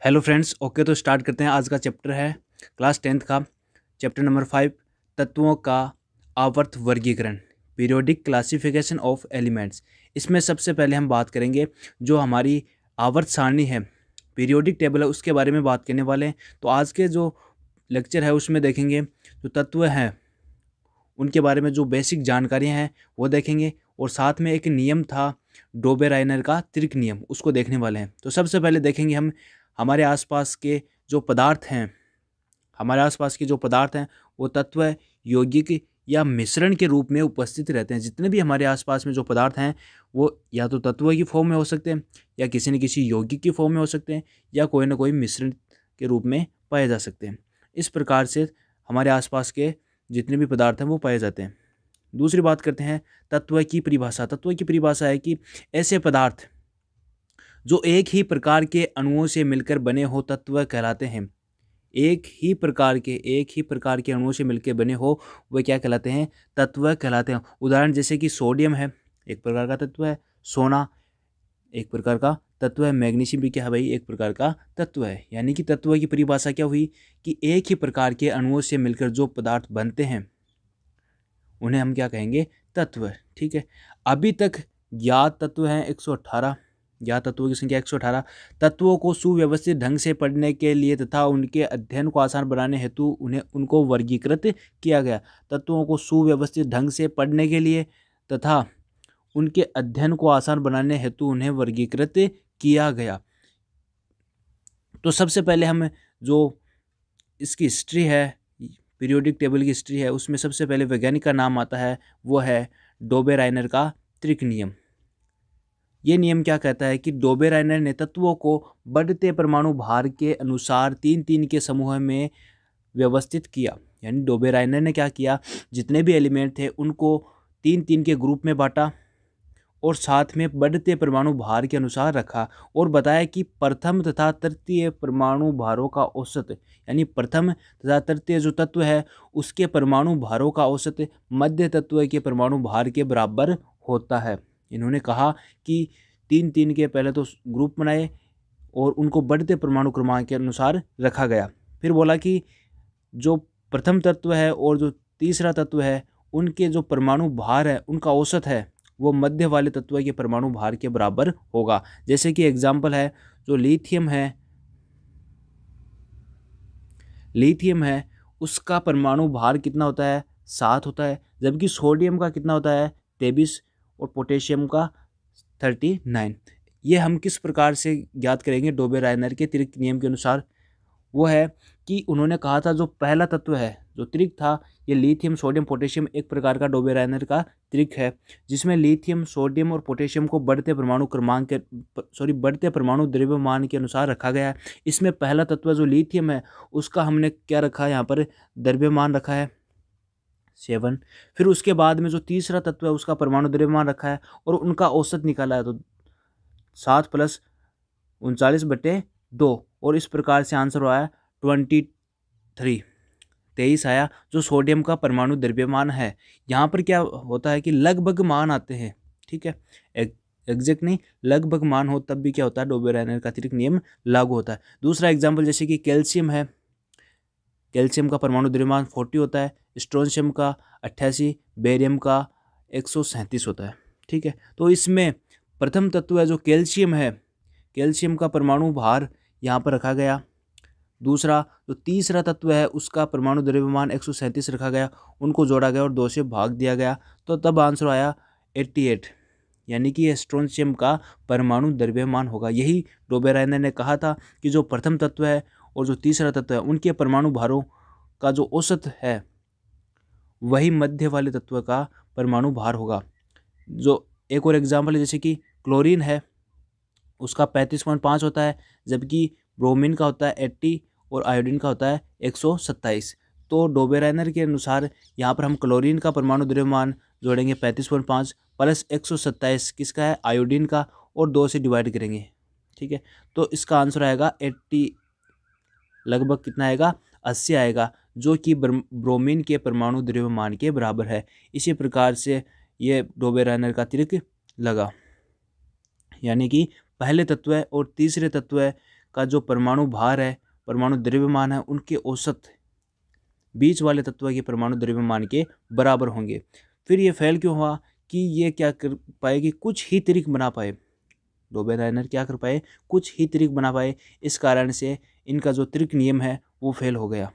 Hello friends, okay तो start करते हैं। आज का चैप्टर है क्लास 10th का चैप्टर नंबर 5, तत्वों का आवर्त वर्गीकरण, पीरियोडिक क्लासिफिकेशन ऑफ एलिमेंट्स। इसमें सबसे पहले हम बात करेंगे जो हमारी आवर्त सारणी है, पीरियोडिक टेबल है, उसके बारे में बात करने वाले हैं। तो आज के जो लेक्चर है उसमें देखेंगे जो तत्व हैं उनके बारे में जो बेसिक जानकारियाँ हैं वो देखेंगे, और साथ में एक नियम था डोबेराइनर का त्रिक नियम, उसको देखने वाले हैं। तो सबसे पहले देखेंगे हम हमारे आसपास के जो पदार्थ हैं, हमारे आसपास के जो पदार्थ हैं वो तत्व यौगिक या मिश्रण के रूप में उपस्थित रहते हैं। जितने भी हमारे आसपास में जो पदार्थ हैं वो या तो तत्व की फॉर्म में हो सकते हैं, या किसी न किसी यौगिक की फॉर्म में हो सकते हैं, या कोई ना कोई मिश्रण के रूप में पाए जा सकते हैं। इस प्रकार से हमारे आसपास के जितने भी पदार्थ हैं वो पाए जाते हैं। दूसरी बात करते हैं तत्व की परिभाषा। तत्व की परिभाषा है कि ऐसे पदार्थ जो एक ही प्रकार के अणुओं से मिलकर बने हो तत्व कहलाते हैं। एक ही प्रकार के अणुओं से मिलकर बने हो वह क्या कहलाते हैं? तत्व कहलाते हैं। उदाहरण जैसे कि सोडियम है, एक प्रकार का तत्व है। सोना एक प्रकार का तत्व है। मैग्नीशियम भी क्या है भाई? एक प्रकार का तत्व है। यानी कि तत्व की परिभाषा क्या हुई कि एक ही प्रकार के अणुओं से मिलकर जो पदार्थ बनते हैं उन्हें हम क्या कहेंगे? तत्व। ठीक है। अभी तक ज्ञात तत्व हैं 118, ज्ञात तत्वों की संख्या 118। तत्वों को सुव्यवस्थित ढंग से पढ़ने के लिए तथा उनके अध्ययन को आसान बनाने हेतु उनको वर्गीकृत किया गया। तत्वों को सुव्यवस्थित ढंग से पढ़ने के लिए तथा उनके अध्ययन को आसान बनाने हेतु उन्हें वर्गीकृत किया गया। तो सबसे पहले हम जो इसकी हिस्ट्री है, पीरियोडिक टेबल की हिस्ट्री है, उसमें सबसे पहले वैज्ञानिक का नाम आता है, वो है डोबेराइनर का त्रिक नियम। ये नियम क्या कहता है कि डोबेराइनर ने तत्वों को बढ़ते परमाणु भार के अनुसार 3-3 के समूह में व्यवस्थित किया। यानी डोबेराइनर ने क्या किया, जितने भी एलिमेंट थे उनको 3-3 के ग्रुप में बांटा और साथ में बढ़ते परमाणु भार के अनुसार रखा, और बताया कि प्रथम तथा तृतीय परमाणु भारों का औसत, यानी प्रथम तथा तृतीय जो तत्व है उसके परमाणु भारों का औसत मध्य तत्व के परमाणु भार के बराबर होता है। इन्होंने कहा कि 3-3 के पहले तो ग्रुप बनाए और उनको बढ़ते परमाणु क्रमांक के अनुसार रखा गया। फिर बोला कि जो प्रथम तत्व है और जो तीसरा तत्व है उनके जो परमाणु भार है उनका औसत है वो मध्य वाले तत्व के परमाणु भार के बराबर होगा। जैसे कि एग्जाम्पल है जो लिथियम है उसका परमाणु भार कितना होता है? 7 होता है। जबकि सोडियम का कितना होता है? 23, और पोटेशियम का 39। ये हम किस प्रकार से ज्ञात करेंगे? डोबेराइनर के त्रिक नियम के अनुसार। वो है कि उन्होंने कहा था जो पहला तत्व है, जो त्रिक था, ये लिथियम सोडियम पोटेशियम एक प्रकार का डोबेराइनर का त्रिक है, जिसमें लिथियम सोडियम और पोटेशियम को बढ़ते परमाणु द्रव्यमान के अनुसार रखा गया है। इसमें पहला तत्व जो लिथियम है उसका हमने क्या रखा है? यहाँ पर द्रव्यमान रखा है 7। फिर उसके बाद में जो तीसरा तत्व है उसका परमाणु द्रव्यमान रखा है और उनका औसत निकाला है, तो 7 + 39/2, और इस प्रकार से आंसर आया 23 आया, जो सोडियम का परमाणु द्रव्यमान है। यहाँ पर क्या होता है कि लगभग मान आते हैं। ठीक है, एग्जैक्ट नहीं, लगभग मान हो तब भी क्या होता है? डोबेराइनर का त्रिक नियम लागू होता है। दूसरा एग्जाम्पल जैसे कि कैल्शियम है, कैल्शियम का परमाणु द्रव्यमान 40 होता है, स्ट्रोंशियम का 88, बेरियम का 137 होता है। ठीक है, तो इसमें प्रथम तत्व है जो कैल्शियम है, कैल्शियम का परमाणु भार यहाँ पर रखा गया। दूसरा जो तीसरा तत्व है उसका परमाणु द्रव्यमान 137 रखा गया, उनको जोड़ा गया और 2 से भाग दिया गया, तो तब आंसर आया 88, यानी कि स्ट्रोंशियम का परमाणु द्रव्यमान होगा। यही डोबेराइनर ने कहा था कि जो प्रथम तत्व है और जो तीसरा तत्व है उनके परमाणु भारों का जो औसत है वही मध्य वाले तत्व का परमाणु भार होगा। जो एक और एग्जाम्पल है जैसे कि क्लोरीन है, उसका 35.5 होता है, जबकि ब्रोमीन का होता है 80 और आयोडीन का होता है 127। तो डोबेराइनर के अनुसार यहाँ पर हम क्लोरीन का परमाणु द्रव्यमान जोड़ेंगे 35.5 + 127 किसका है? आयोडीन का, और 2 से डिवाइड करेंगे। ठीक है, तो इसका आंसर आएगा 80, लगभग कितना आएगा? 80 आएगा, जो कि ब्रोमीन के परमाणु द्रव्यमान के बराबर है। इसी प्रकार से ये डोबेराइनर का त्रिक लगा, यानी कि पहले तत्व और तीसरे तत्व का जो परमाणु भार है, परमाणु द्रव्यमान है, उनके औसत बीच वाले तत्व के परमाणु द्रव्यमान के बराबर होंगे। फिर ये फेल क्यों हुआ कि ये क्या कर पाए कि कुछ ही त्रिक बना पाए, डोबेलाइनर क्या कर पाए, कुछ ही त्रिक बना पाए। इस कारण से इनका जो त्रिक नियम है वो फेल हो गया।